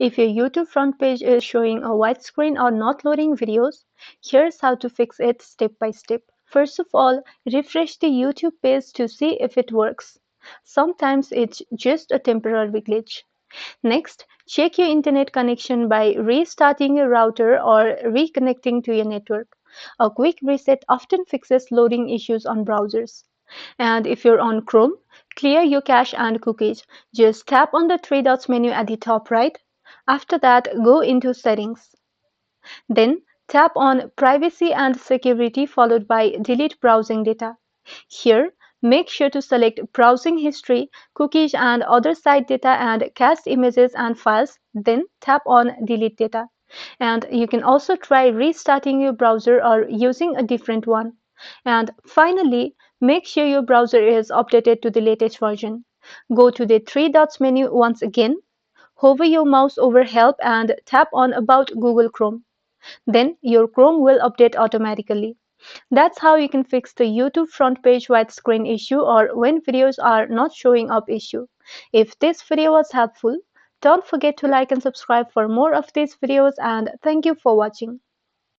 If your YouTube front page is showing a white screen or not loading videos, here's how to fix it step by step. First of all, refresh the YouTube page to see if it works. Sometimes it's just a temporary glitch. Next, check your internet connection by restarting your router or reconnecting to your network. A quick reset often fixes loading issues on browsers. And if you're on Chrome, clear your cache and cookies. Just tap on the three dots menu at the top right. After that, go into Settings. Then tap on Privacy and Security followed by Delete Browsing Data. Here, make sure to select browsing history, cookies and other site data and cached images and files, then tap on Delete Data. And you can also try restarting your browser or using a different one. And finally, make sure your browser is updated to the latest version. Go to the three dots menu once again, hover your mouse over Help and tap on About Google Chrome. Then your Chrome will update automatically. That's how you can fix the YouTube front page white screen issue or when videos are not showing up issue. If this video was helpful, don't forget to like and subscribe for more of these videos and thank you for watching.